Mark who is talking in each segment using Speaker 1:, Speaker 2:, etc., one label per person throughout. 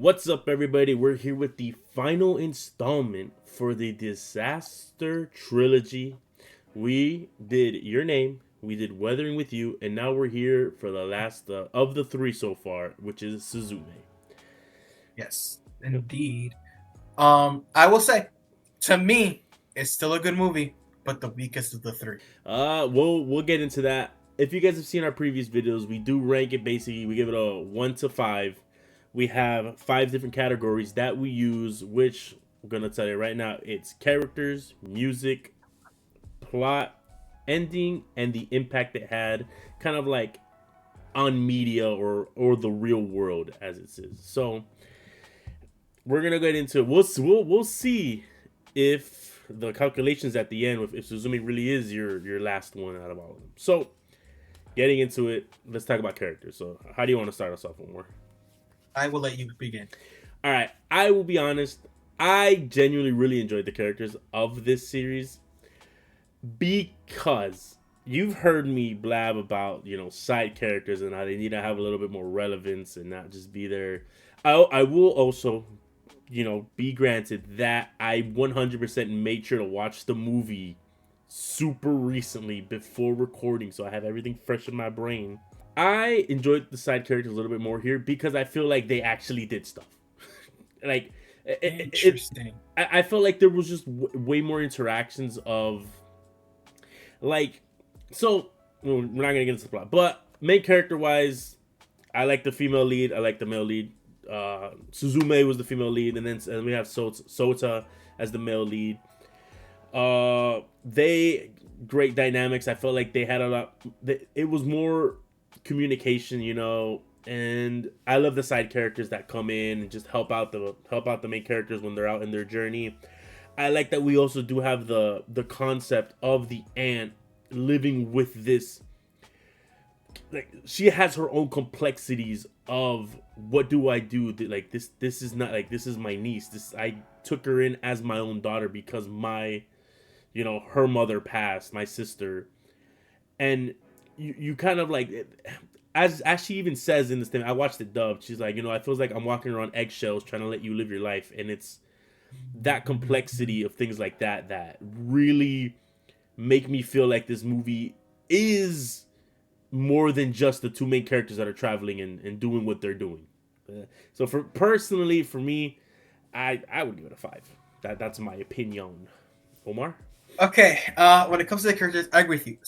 Speaker 1: What's up, everybody? We're here with the final installment for the Disaster Trilogy. We did Your Name, we did Weathering with You, and now we're here for the last of the three so far, which is Suzume.
Speaker 2: Yes, indeed. I will say, to me, it's still a good movie, but the weakest of the three.
Speaker 1: We'll get into that. If you guys have seen our previous videos, we do rank it basically. We give it a 1 to 5. We have 5 different categories that we use, which I'm gonna tell you right now. It's characters, music, plot, ending, and the impact it had, kind of like on media or the real world as it says. So we're gonna get into we'll see if the calculations at the end, if Suzume really is your last one out of all of them. So getting into it, let's talk about characters. So how do you want to start us off, one more?
Speaker 2: I will let you begin.
Speaker 1: All right, I will be honest. I genuinely really enjoyed the characters of this series because you've heard me blab about side characters and how they need to have a little bit more relevance and not just be there. I will also be granted that I 100% made sure to watch the movie super recently before recording, so I have everything fresh in my brain. I enjoyed the side characters a little bit more here because I feel like they actually did stuff. like
Speaker 2: Interesting.
Speaker 1: I felt like there was just way more interactions of like, so we're not gonna get into the plot, but main character wise, I like the female lead, I like the male lead. Suzume was the female lead, and then we have Sota as the male lead. They great dynamics. I felt like they had a lot. It was more communication, and I love the side characters that come in and just help out the main characters when they're out in their journey. I like that we also do have the concept of the aunt living with this, like, she has her own complexities of what do I do, like this is not like, this is my niece, this I took her in as my own daughter because my her mother passed, my sister. And you kind of like, as she even says in this thing, I watched it dubbed, she's like, I feels like I'm walking around eggshells trying to let you live your life. And it's that complexity of things like that really make me feel like this movie is more than just the two main characters that are traveling and doing what they're doing. So for me, I would give it a 5. That's my opinion. Omar.
Speaker 2: Okay, when it comes to the characters, I agree with you.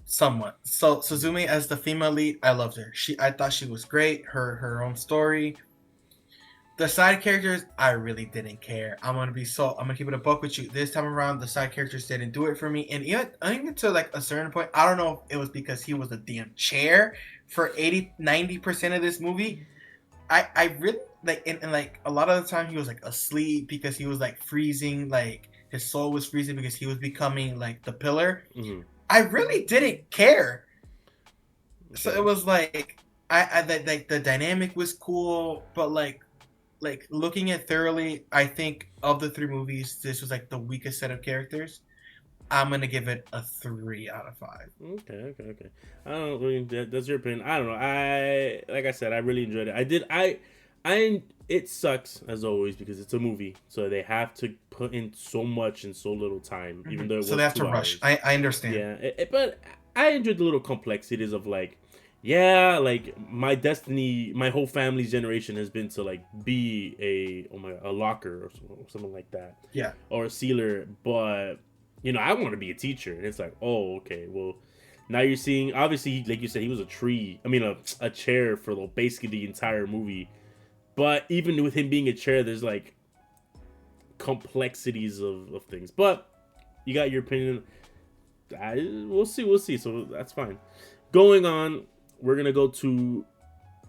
Speaker 2: Somewhat. So Suzume as the female lead, I loved her. I thought she was great. Her own story. The side characters, I really didn't care. I'm gonna keep it a buck with you. This time around, the side characters didn't do it for me. And even to like a certain point, I don't know if it was because he was the damn chair for 80-90% of this movie. I really like, and like a lot of the time he was like asleep because he was like freezing, like his soul was freezing because he was becoming like the pillar.
Speaker 1: Mm-hmm.
Speaker 2: I really didn't care. So
Speaker 1: Okay.
Speaker 2: it was like I that like the dynamic was cool, but like looking at thoroughly, I think of the three movies, this was like the weakest set of characters. I'm gonna give it a 3 out of 5.
Speaker 1: Okay. I don't know. I mean, that's your opinion. I don't know. Like I said, I really enjoyed it. I did. I. It sucks as always because it's a movie, so they have to put in so much in so little time, even though it
Speaker 2: So they
Speaker 1: was
Speaker 2: have to
Speaker 1: two
Speaker 2: rush.
Speaker 1: hours.
Speaker 2: I understand.
Speaker 1: Yeah, but I enjoyed the little complexities of like, yeah, like my destiny, my whole family's generation has been to like be a locker or something like that,
Speaker 2: Yeah.
Speaker 1: or a sealer. But I want to be a teacher, and it's like, oh, okay, well, now you're seeing, obviously, like you said, he was a tree. I mean, a chair for basically the entire movie. But even with him being a chair, there's like complexities of things. But you got your opinion. We'll see. So that's fine. Going on, we're gonna go to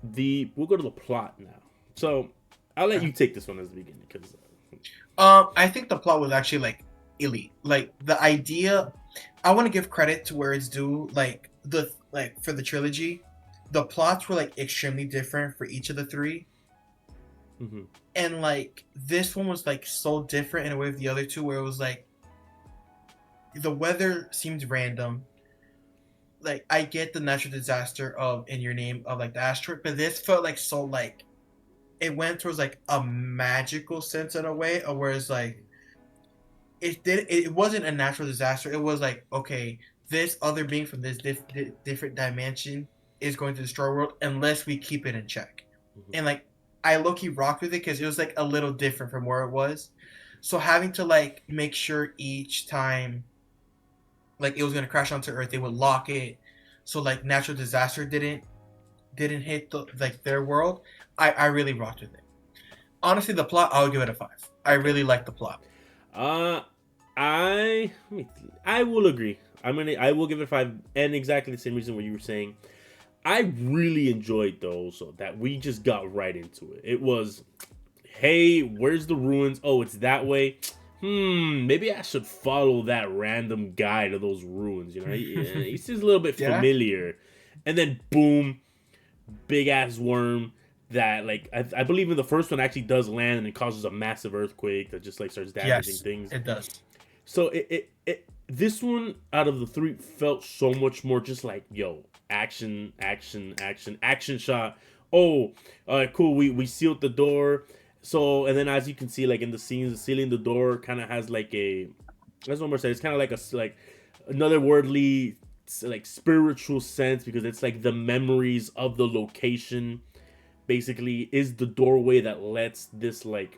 Speaker 1: we'll go to the plot now. So I'll let
Speaker 2: Okay.
Speaker 1: you take this one as the beginning because
Speaker 2: I think the plot was actually like elite. Like the idea, I want to give credit to where it's due. Like for the trilogy, the plots were like extremely different for each of the three,
Speaker 1: mm-hmm.
Speaker 2: and like this one was like so different in a way of the other two, where it was like the weather seemed random. Like I get the natural disaster of In Your Name of like the asteroid, but this felt like so like it went towards like a magical sense in a way, or whereas like it wasn't a natural disaster. It was like, okay, this other being from this different dimension is going to destroy the world unless we keep it in check.
Speaker 1: Mhm.
Speaker 2: And like I low key rocked with it because it was like a little different from where it was. So having to like make sure each time like it was gonna crash onto Earth, they would lock it so like natural disaster didn't hit like their world. I really rocked with it. Honestly, the plot I would give it a 5. I really like the plot.
Speaker 1: Uh, I I will agree. I will give it 5, and exactly the same reason what you were saying. I really enjoyed though, so that we just got right into it. It was, hey, where's the ruins? Oh, it's that way. Maybe I should follow that random guy to those ruins. You know, he seems a little bit
Speaker 2: Yeah.
Speaker 1: familiar, and then boom, big ass worm that like I believe in the first one actually does land and it causes a massive earthquake that just like starts damaging
Speaker 2: Yes,
Speaker 1: things.
Speaker 2: it does.
Speaker 1: So it this one out of the three felt so much more just like, yo, action, action, action, action shot. Oh, cool. We sealed the door. So and then as you can see, like in the scenes, sealing the door kind of has like a. That's one more say. It's kind of like like another wordly like spiritual sense because it's like the memories of the location basically is the doorway that lets this like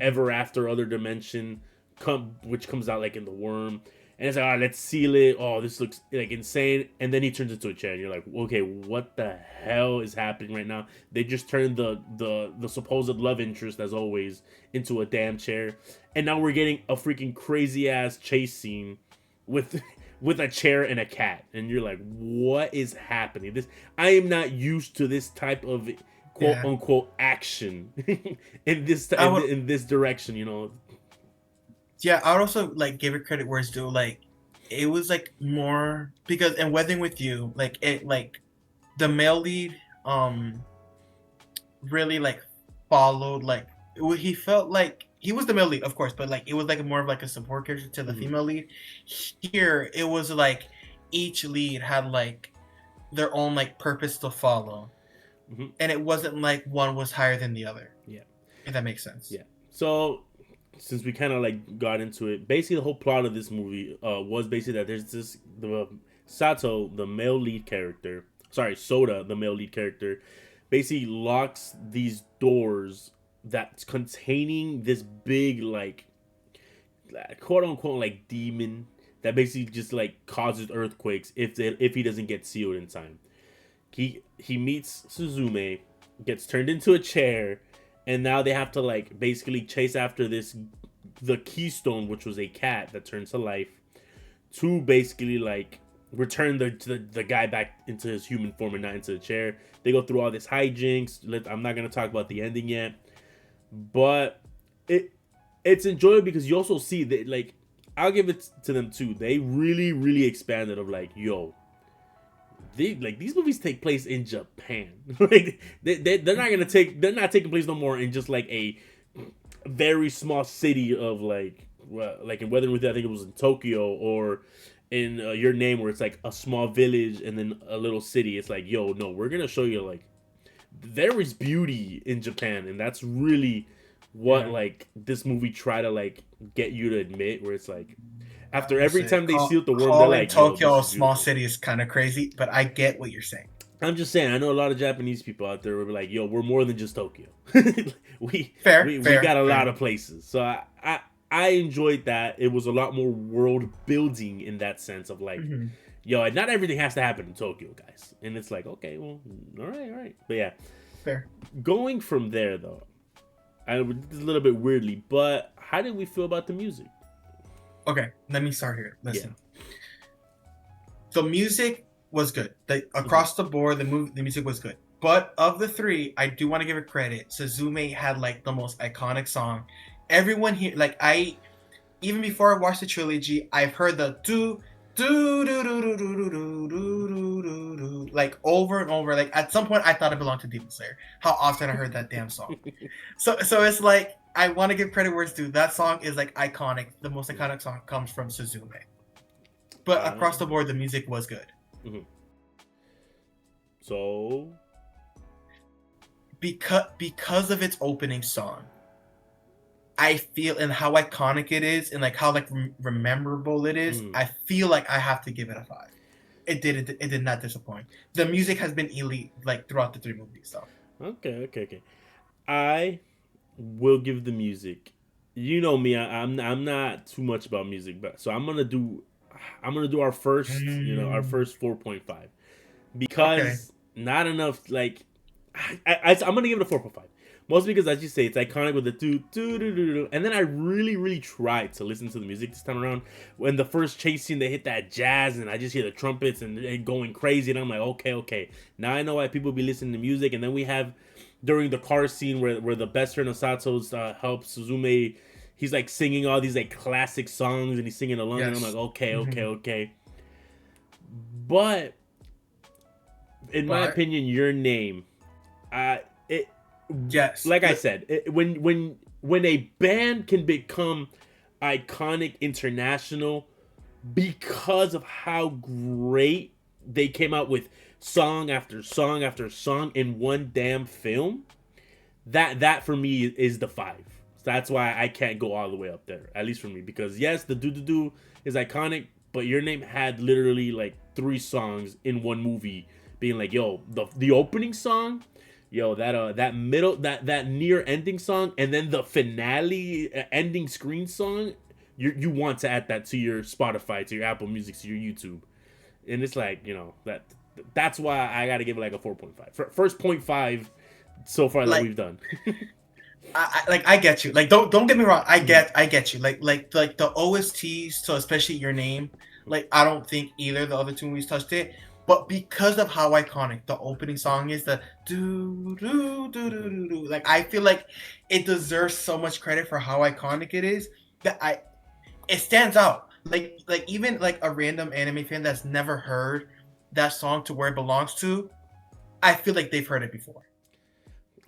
Speaker 1: ever after other dimension come, which comes out like in the worm, and it's like, all right, let's seal it. Oh, this looks like insane, and then he turns into a chair, and you're like, okay, what the hell is happening right now? They just turned the supposed love interest, as always, into a damn chair, and now we're getting a freaking crazy ass chase scene with with a chair and a cat, and you're like, what is happening? This I am not used to this type of quote
Speaker 2: Yeah.
Speaker 1: unquote action in this
Speaker 2: I would
Speaker 1: in this direction, you know.
Speaker 2: yeah, I would also like give it credit where it's due. Like it was like more because in Weathering with You, like it like the male lead really like followed like he felt like he was the male lead, of course, but like it was like more of like a support character to the
Speaker 1: Mhm.
Speaker 2: female lead. Here it was like each lead had like their own like purpose to follow.
Speaker 1: Mhm.
Speaker 2: And it wasn't like one was higher than the other.
Speaker 1: Yeah,
Speaker 2: If that makes sense.
Speaker 1: yeah. So since we kind of like got into it, basically the whole plot of this movie was basically that there's this the Sato, the male lead character, sorry, Soda, the male lead character, basically locks these doors that's containing this big like quote unquote like demon that basically just like causes earthquakes if he doesn't get sealed in time. He meets Suzume, gets turned into a chair, and now they have to like basically chase after this the keystone, which was a cat that turns to life, to basically like return the guy back into his human form and not into the chair. They go through all this hijinks. I'm not gonna talk about the ending yet, but it's enjoyable because you also see that like I'll give it to them too. They really expanded of like, yo, these movies take place in Japan. Like they're not taking place no more in just like a very small city of like like in Weathering with You, I think it was in Tokyo, or in Your Name, where it's like a small village and then a little city. It's like, yo, no, we're gonna show you like there is beauty in Japan, and that's really what
Speaker 2: Yeah.
Speaker 1: like this movie try to like get you to admit, where it's like
Speaker 2: I
Speaker 1: after
Speaker 2: will
Speaker 1: every
Speaker 2: say
Speaker 1: time they sealed the worm, they're
Speaker 2: calling
Speaker 1: like, yo, this
Speaker 2: Tokyo a
Speaker 1: is
Speaker 2: small
Speaker 1: beautiful.
Speaker 2: city is kind of crazy, but I get what you're saying.
Speaker 1: I'm just saying, I know a lot of Japanese people out there were like, "Yo, we're more than just Tokyo. we,
Speaker 2: Fair,
Speaker 1: we
Speaker 2: fair,
Speaker 1: got a lot
Speaker 2: fair.
Speaker 1: of places." So I enjoyed that. It was a lot more world building in that sense of like,
Speaker 2: Hmm.
Speaker 1: yo, not everything has to happen in Tokyo, guys. And it's like, okay, well, all right. But yeah,
Speaker 2: Fair.
Speaker 1: going from there though, I did this a little bit weirdly, but how did we feel about the music?
Speaker 2: Okay, let me start here.
Speaker 1: Yeah.
Speaker 2: Listen, the music was good.
Speaker 1: Mhm.
Speaker 2: Across the board, the music was good. But of the three, I do want to give it credit. Suzume had like the most iconic song. Everyone here, like I, even before I watched the trilogy, I've heard the do like over and over. Like at some point, I thought it belonged to Demon Slayer. How often I heard that damn song. So it's like I want to give credit where it's due. That song is like iconic. The most iconic song comes from Suzume. But across the board, the music was good.
Speaker 1: Mhm. So
Speaker 2: because of its opening song, I feel, and how iconic it is, and like how like memorable it is. I feel like I have to give it a 5. It did not disappoint. The music has been elite like throughout the 3 movies. So
Speaker 1: Okay. I will give the music. You know me, I'm not too much about music, but so I'm gonna do our first, our first 4.5
Speaker 2: okay,
Speaker 1: because not enough like I'm gonna give it a 4.5. Mostly because, as you say, it's iconic with the do, and then I really tried to listen to the music this time around. When the first chase scene, they hit that jazz, and I just hear the trumpets and it going crazy, and I'm like, okay. Now I know why people be listening to music. And then we have during the car scene where the best friend of Sato's helps Suzume. He's like singing all these like classic songs, and he's singing along, and I'm like, okay. But in my opinion, Your Name, it.
Speaker 2: Yes.
Speaker 1: Like I said, when a band can become iconic international because of how great they came out with song after song after song in one damn film, that for me is the 5. So that's why I can't go all the way up there, at least for me, because yes, the do is iconic, but Your Name had literally like 3 songs in one movie being like, yo, the opening song, yo, that middle, that near ending song, and then the finale ending screen song, you want to add that to your Spotify, to your Apple Music, to your YouTube, and it's like, that's why I got to give it like a 4.5. First 0.5 so far that we've done.
Speaker 2: I get you. Like don't get me wrong. I get you. Like the OSTs, so especially Your Name. Like I don't think either of the other 2 movies touched it. But because of how iconic the opening song is, the do do do do do do, like I feel like it deserves so much credit for how iconic it is that it stands out. Like even like a random anime fan that's never heard that song to where it belongs to, I feel like they've heard it before.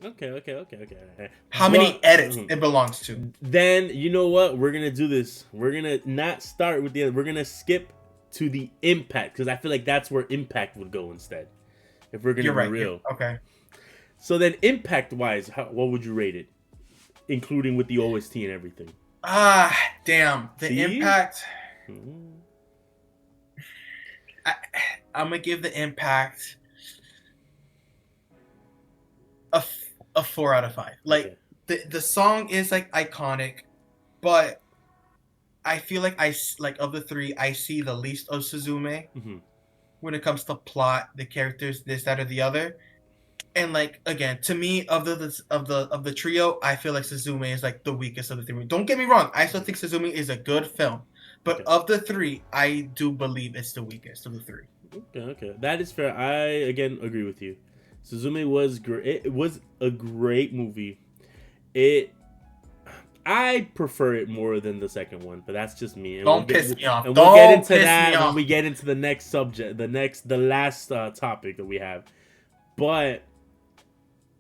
Speaker 1: Okay.
Speaker 2: How many edits it belongs to?
Speaker 1: Then you know what? We're gonna do this. We're gonna not start with the other. We're gonna skip to the impact, because I feel like that's where impact would go instead. If we're gonna be real.
Speaker 2: Okay.
Speaker 1: So then, impact wise, what would you rate it, including with the OST and everything?
Speaker 2: Damn. The impact. I'm gonna give the impact a 4 out of 5. Like the song is like iconic, but I feel like of the 3, I see the least of Suzume when it comes to plot, the characters, this, that, or the other. And like again, to me, of the trio, I feel like Suzume is like the weakest of the 3. Don't get me wrong, I still think Suzume is a good film, but of the 3, I do believe it's the weakest of the 3.
Speaker 1: Okay, that is fair. I again agree with you. Suzume was great. It was a great movie. I prefer it more than the second one, but that's just me. And
Speaker 2: Don't piss me off.
Speaker 1: And we'll get into that when we get into the next subject, the last topic that we have. But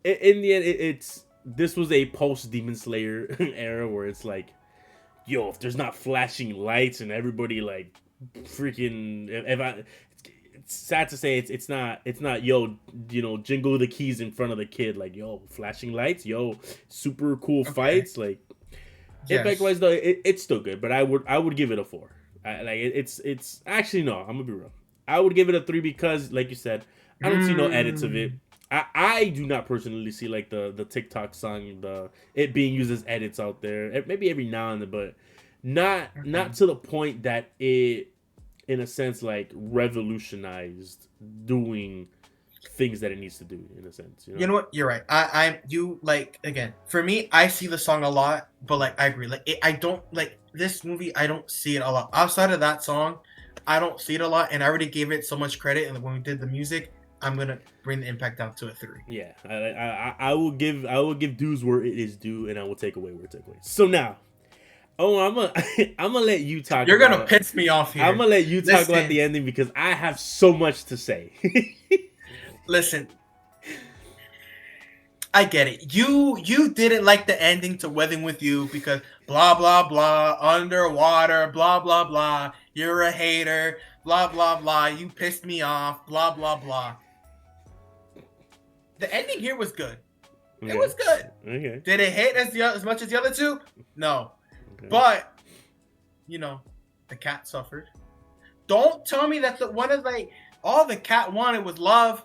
Speaker 1: in the end, this was a post Demon Slayer era where it's like, yo, if there's not flashing lights and everybody like freaking, it's sad to say it's not yo, jingle the keys in front of the kid, like, yo, flashing lights, yo, super cool fights, like. Yes. Impact wise though, it's still good, but I would give it a 4. It's actually, no, I'm gonna be real. I would give it a 3 because, like you said, I don't see no edits of it. I do not personally see like the TikTok song, it being used as edits out there. Maybe every now and then, but not to the point that it, in a sense, like revolutionized doing things that it needs to do, in a sense.
Speaker 2: You know what? You're right. You like, again, for me, I see the song a lot, but like I agree. Like I don't like this movie. I don't see it a lot outside of that song. I don't see it a lot, and I already gave it so much credit. And when we did the music, I'm gonna bring the impact down to a 3.
Speaker 1: Yeah, I will give dues where it is due, and I will take away where it's away. So now, I'm gonna let you talk.
Speaker 2: You're gonna piss me off here.
Speaker 1: I'm gonna let you talk about the ending because I have so much to say.
Speaker 2: Listen, I get it. You didn't like the ending to Weathering with You because blah blah blah, underwater, blah blah blah. You're a hater, blah blah blah. You pissed me off, blah blah blah. The ending here was good. It was good.
Speaker 1: Okay.
Speaker 2: Did it hit as much as the other two? No.
Speaker 1: Okay.
Speaker 2: But, you know, the cat suffered. Don't tell me that all the cat wanted was love.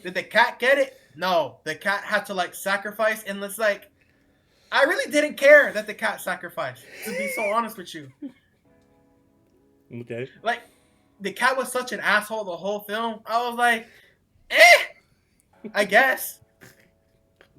Speaker 2: Did the cat get it? No. The cat had to like sacrifice, and it's like, I really didn't care that the cat sacrificed, to be so honest with you.
Speaker 1: Okay.
Speaker 2: Like, the cat was such an asshole the whole film. I was like, I guess.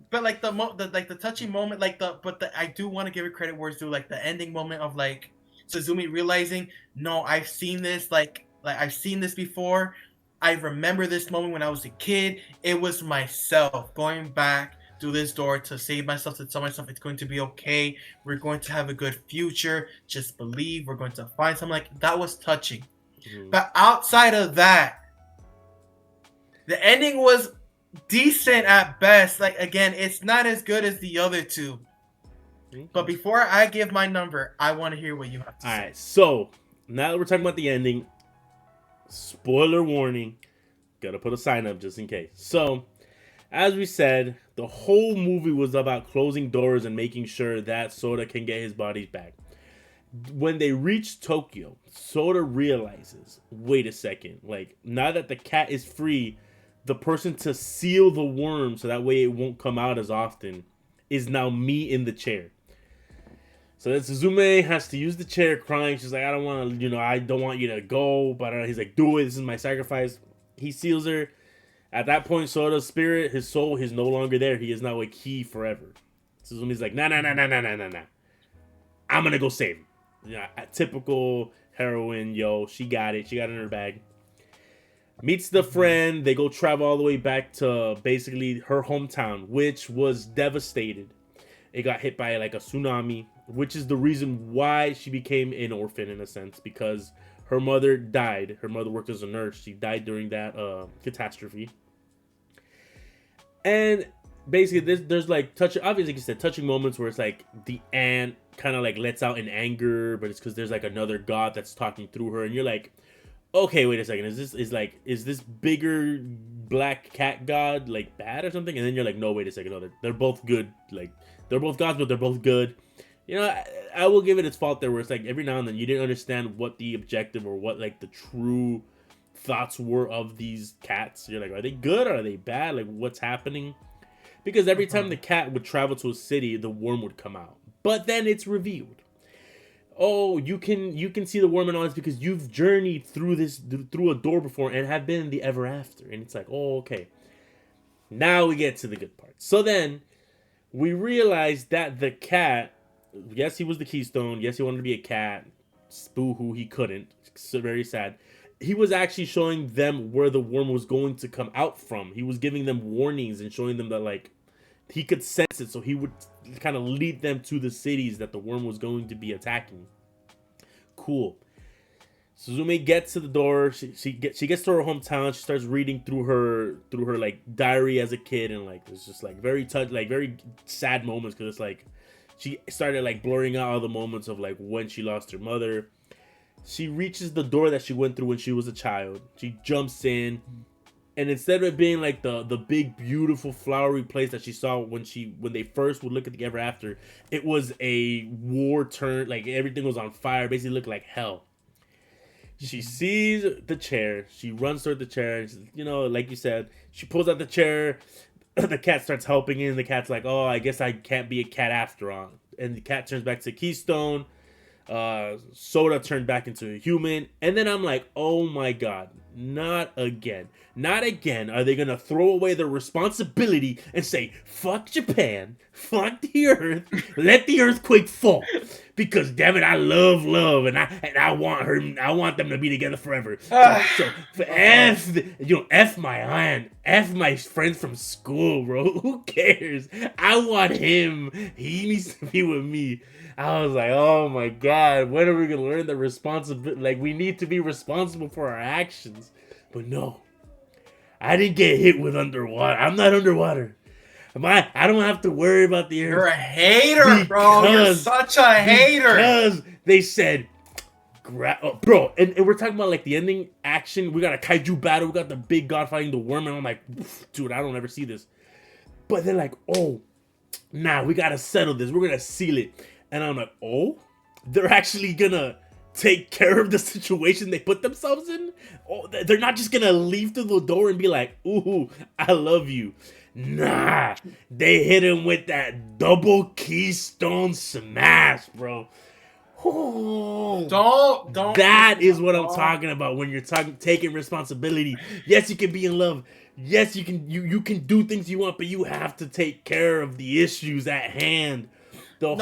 Speaker 2: But like the touching moment, I do want to give it credit where it's due, like the ending moment of like Suzume realizing, no, I've seen this, like I've seen this before. I remember this moment when I was a kid. It was myself going back through this door to save myself, to tell myself it's going to be okay. We're going to have a good future. Just believe we're going to find something. Like, that was touching. Mm-hmm. But outside of that, the ending was decent at best. Like, again, it's not as good as the other two. Okay. But before I give my number, I want to hear what you have to say.
Speaker 1: All right, so now that we're talking about the ending, spoiler warning, gotta put a sign up just in case. So, as we said, the whole movie was about closing doors and making sure that Soda can get his body back. When they reach Tokyo, Soda realizes, wait a second, like, now that the cat is free, the person to seal the worm so that way it won't come out as often is now me in the chair. So then Suzume has to use the chair crying. She's like, I don't want to, I don't want you to go. But he's like, do it. This is my sacrifice. He seals her. At that point, Soda's spirit, his soul, is no longer there. He is now a key forever. Suzume's like, nah. I'm going to go save him. Yeah, typical heroine, she got it. She got it in her bag. Meets the friend. They go travel all the way back to basically her hometown, which was devastated. It got hit by like a tsunami, which is the reason why she became an orphan in a sense, because her mother died. Her mother worked as a nurse. She died during that catastrophe. And basically, there's like obviously, like you said, touching moments where it's like the aunt kind of like lets out in anger, but it's because there's like another god that's talking through her, and you're like, okay, wait a second, is this bigger black cat god like bad or something? And then you're like, no, wait a second, no, they're both good. Like, they're both gods, but they're both good. I will give it its fault there, where it's like every now and then you didn't understand what the objective or what like the true thoughts were of these cats. You're like, are they good or are they bad? Like, what's happening? Because every time the cat would travel to a city, the worm would come out. But then it's revealed. Oh, you can see the worm and all this because you've journeyed through a door before and have been in the ever after. And it's like, oh, okay. Now we get to the good part. So then we realize that the cat, yes, he was the keystone. Yes, he wanted to be a cat. Boo-hoo, he couldn't. So very sad. He was actually showing them where the worm was going to come out from. He was giving them warnings and showing them that, like, he could sense it, so he would kind of lead them to the cities that the worm was going to be attacking. Cool. Suzume gets to the door. She gets to her hometown. She starts reading through her like diary as a kid, and like it's just like very sad moments, because it's like she started like blurring out all the moments of like when she lost her mother. She reaches the door that she went through when she was a child. She jumps in, and instead of it being like the big beautiful flowery place that she saw when they first would look at the ever after, it was a war turn, like everything was on fire, basically looked like hell. She sees the chair. She runs toward the chair. And, like you said, she pulls out the chair. The cat starts helping in. The cat's like, oh, I guess I can't be a cat after all. And the cat turns back to Keystone. Soda turned back into a human. And then I'm like, oh my god, not again. Not again are they gonna throw away their responsibility and say, fuck Japan, fuck the earth, let the earthquake fall. Because damn it, I love love, and I want them to be together forever. So F my aunt, F my friends from school, bro. Who cares? I want him. He needs to be with me. I was like, oh my god, when are we gonna learn the responsibility? Like, we need to be responsible for our actions. But no, I didn't get hit with underwater. I'm not underwater. I don't have to worry about the earth.
Speaker 2: You're a hater, bro. You're such a hater.
Speaker 1: Because they said, bro, and we're talking about like the ending action. We got a kaiju battle. We got the big god fighting the worm, and I'm like, dude, I don't ever see this. But they're like, oh, nah, we gotta settle this. We're gonna seal it. And I'm like, oh, they're actually gonna take care of the situation they put themselves in? Oh, they're not just gonna leave through the door and be like, ooh, I love you. Nah, they hit him with that double keystone smash, bro. Oh,
Speaker 2: Don't.
Speaker 1: That is what I'm talking about when you're taking responsibility. Yes, you can be in love. Yes, you can do things you want, but you have to take care of the issues at hand.
Speaker 2: No,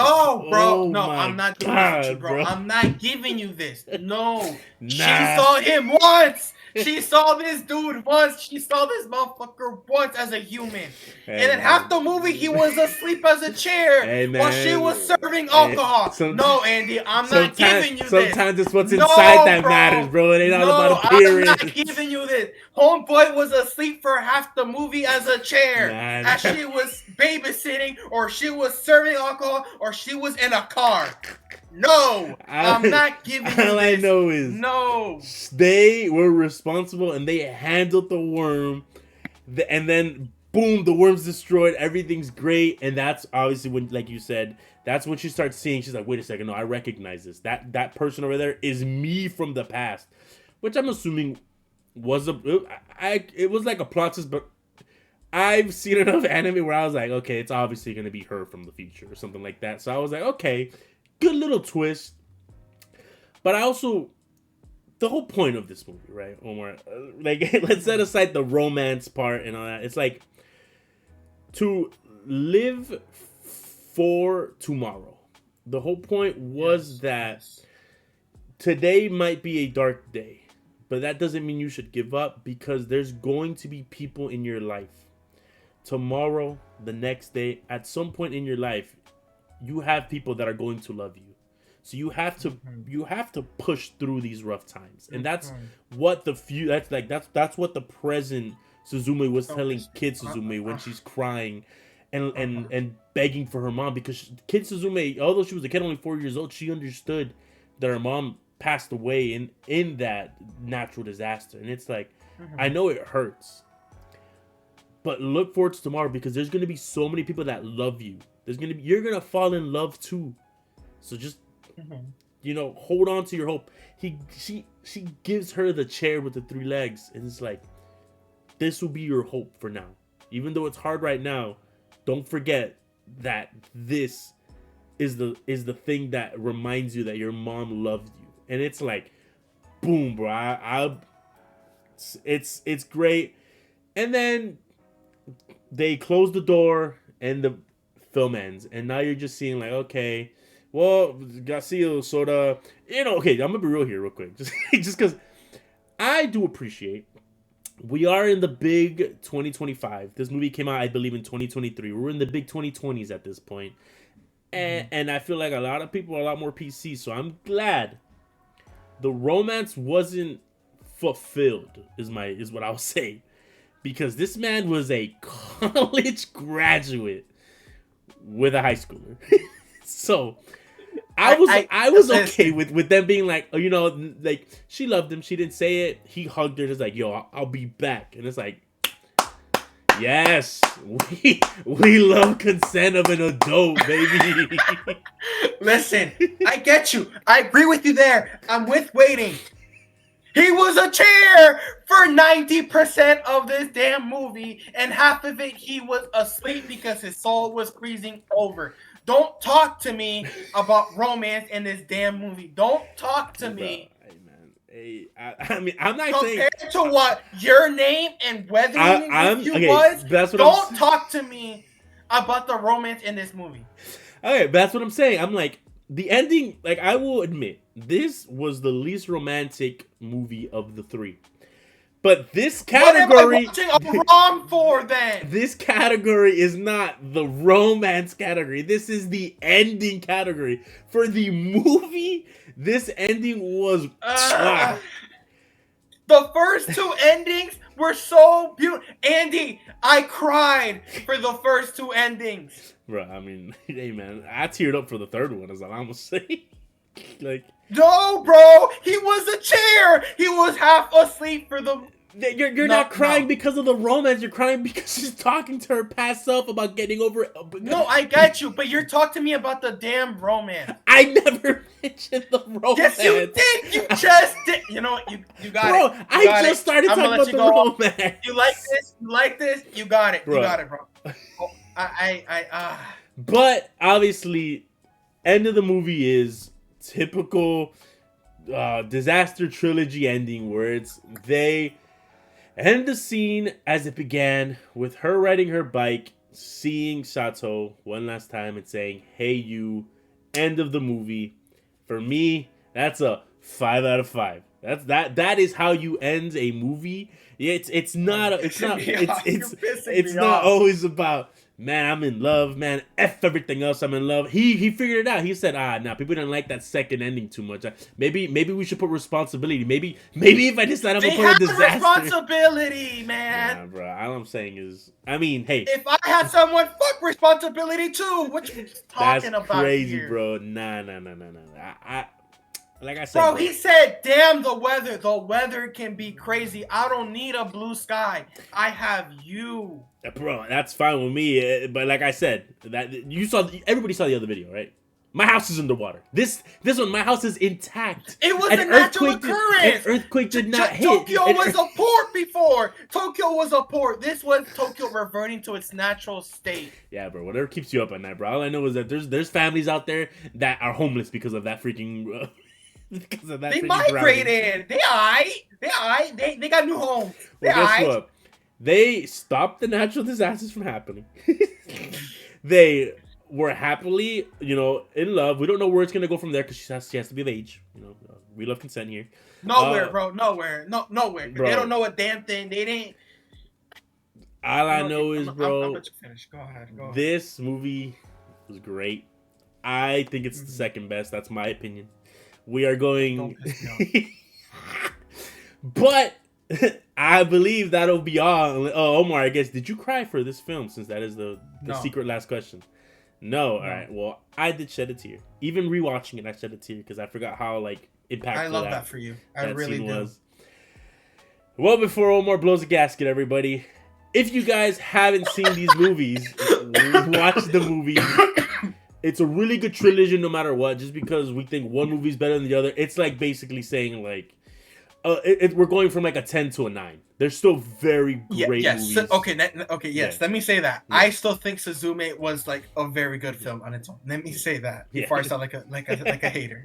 Speaker 2: bro.
Speaker 1: Oh
Speaker 2: no, I'm not giving this to you, bro. I'm not giving you this. No.
Speaker 1: Nah.
Speaker 2: She saw him once. She saw this dude once. She saw this motherfucker once as a human.
Speaker 1: Hey,
Speaker 2: and in half the movie, he was asleep as a chair while she was serving alcohol. No, Andy, I'm not giving you this.
Speaker 1: Sometimes it's what's inside that matters, bro. It ain't all about appearance.
Speaker 2: I'm not giving you this. Homeboy was asleep for half the movie as a chair. As she was babysitting, or she was serving alcohol, or she was in a car. No, I'm not giving you this.
Speaker 1: All I know is
Speaker 2: no.
Speaker 1: They were responsible and they handled the worm, and then boom, the worm's destroyed. Everything's great, and that's obviously when, like you said, that's when she starts seeing. She's like, wait a second, no, I recognize this. That person over there is me from the past, which I'm assuming was it was like a plot twist, but I've seen enough anime where I was like, okay, it's obviously gonna be her from the future or something like that. So I was like, okay. Good little twist. But I also, the whole point of this movie, right, Omar, like, let's set aside the romance part and all that. It's like to live for tomorrow. The whole point was that today might be a dark day, but that doesn't mean you should give up, because there's going to be people in your life tomorrow, the next day, at some point in your life. You have people that are going to love you, so you have to push through these rough times, and that's what that's what the present Suzume was telling kid Suzume when she's crying and begging for her mom, because kid Suzume, although she was a kid, only 4 years old, she understood that her mom passed away in that natural disaster, and it's like, I know it hurts, but look forward to tomorrow, because there's going to be so many people that love you. You're gonna fall in love too, so just hold on to your hope. She gives her the chair with the 3 legs, and it's like, this will be your hope for now, even though it's hard right now. Don't forget that this is the thing that reminds you that your mom loved you, and it's like, boom, bro. It's great, and then they close the door and the film ends, and now you're just seeing like, okay, well, Garcia sort of, okay, I'm gonna be real here real quick, just because I do appreciate we are in the big 2025. This movie came out, I believe, in 2023. We're in the big 2020s at this point, and I feel like a lot of people are a lot more PC, so I'm glad the romance wasn't fulfilled, is what I'll say, because this man was a college graduate with a high schooler. So I was okay with them being like, like, she loved him, she didn't say it, he hugged her, just like, yo, I'll be back, and it's like, yes, we love consent of an adult, baby.
Speaker 2: Listen, I get you, I agree with you there. I'm with waiting. He was a chair for 90% of this damn movie, and half of it he was asleep because his soul was freezing over. Don't talk to me about romance in this damn movie. Don't talk to me.
Speaker 1: Hey, man. Hey, I mean, I'm not
Speaker 2: compared to what Your Name and Weathering with You was. Don't talk to me about the romance in this movie.
Speaker 1: Okay, but that's what I'm saying. I'm like, the ending, like, I will admit, this was the least romantic movie of the 3. But this category...
Speaker 2: What am I watching a rom for, then?
Speaker 1: This category is not the romance category. This is the ending category. For the movie, this ending was...
Speaker 2: The first 2 endings were so beautiful. Andy, I cried for the first 2 endings.
Speaker 1: Bro, I mean, hey, man, I teared up for the 3rd one, is all I'm gonna say. Like,
Speaker 2: no, bro, he was a chair. He was half asleep for the
Speaker 1: You're not crying because of the romance. You're crying because she's talking to her past self about getting over it.
Speaker 2: No, I get you, but you're talking to me about the damn romance.
Speaker 1: I never mentioned the romance.
Speaker 2: Yes, you did. You just did. You know what? You got
Speaker 1: bro,
Speaker 2: it. Bro,
Speaker 1: I just started talking about the romance.
Speaker 2: You like this? You like this? You got it.
Speaker 1: Bro.
Speaker 2: You got it, bro.
Speaker 1: But obviously, end of the movie is typical disaster trilogy ending where they end the scene as it began with her riding her bike, seeing Sato one last time and saying, "Hey you," end of the movie. For me, that's a 5 out of 5. That is how you end a movie. It's not always about, man, I'm in love, man, F everything else, I'm in love. He figured it out. He said, nah, people didn't like that second ending too much. Maybe we should put responsibility. Maybe if I decide I'm gonna put a disaster.
Speaker 2: Responsibility, man.
Speaker 1: Nah, bro. All I'm saying is, I mean, hey.
Speaker 2: If I had someone, fuck responsibility too. What you talking about?
Speaker 1: That's crazy,
Speaker 2: here?
Speaker 1: Bro. Nah. Like I said,
Speaker 2: bro, he said, damn the weather. The weather can be crazy. I don't need a blue sky. I have you.
Speaker 1: Bro, that's fine with me. But like I said, everybody saw the other video, right? My house is underwater. This one, my house is intact.
Speaker 2: It was a natural occurrence.
Speaker 1: An earthquake did not hit.
Speaker 2: Tokyo was a port before. Tokyo was a port. This was Tokyo reverting to its natural state.
Speaker 1: Yeah, bro. Whatever keeps you up at night, bro. All I know is that there's families out there that are homeless because of that freaking. Because of that.
Speaker 2: They migrated. They got new homes.
Speaker 1: Well, guess what? They stopped the natural disasters from happening. They were happily, in love. We don't know where it's gonna go from there because she has to be of age. We love consent here.
Speaker 2: Nowhere, bro. Nowhere. Nowhere. Bro. They don't know a damn thing. They didn't.
Speaker 1: All I know is, bro.
Speaker 2: I'll let you finish. Go ahead.
Speaker 1: This movie was great. I think it's the second best. That's my opinion. We are going, but I believe that'll be all. Oh, Omar, I guess, did you cry for this film? Since that is the secret last question. No. All right. Well, I did shed a tear. Even rewatching it, I shed a tear because I forgot how impactful. I
Speaker 2: love that for you. I really do. Was.
Speaker 1: Well, before Omar blows a gasket, everybody, if you guys haven't seen these movies, watch the movie. It's a really good trilogy no matter what, just because we think one movie's better than the other. It's like basically saying we're going from a 10 to a 9. They're still very great movies.
Speaker 2: Yes. Let me say that. Yeah. I still think Suzume was a very good film on its own. Let me say that before I sound like a hater.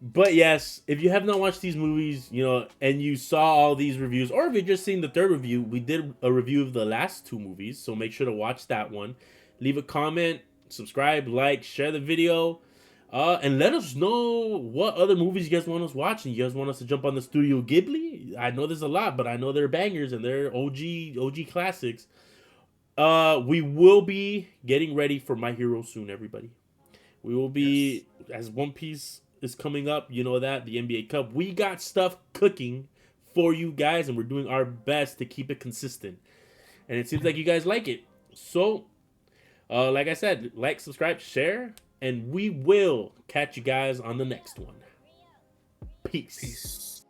Speaker 1: But yes, if you have not watched these movies, and you saw all these reviews, or if you're just seeing the third review, we did a review of the last 2 movies, so make sure to watch that one. Leave a comment. Subscribe, like, share the video, and let us know what other movies you guys want us watching. You guys want us to jump on the Studio Ghibli? I know there's a lot, but I know they're bangers and they're OG classics. We will be getting ready for My Hero soon, everybody. We will be, as One Piece is coming up, the NBA Cup. We got stuff cooking for you guys, and we're doing our best to keep it consistent. And it seems like you guys like it. So, like I said, like, subscribe, share, and we will catch you guys on the next one. Peace.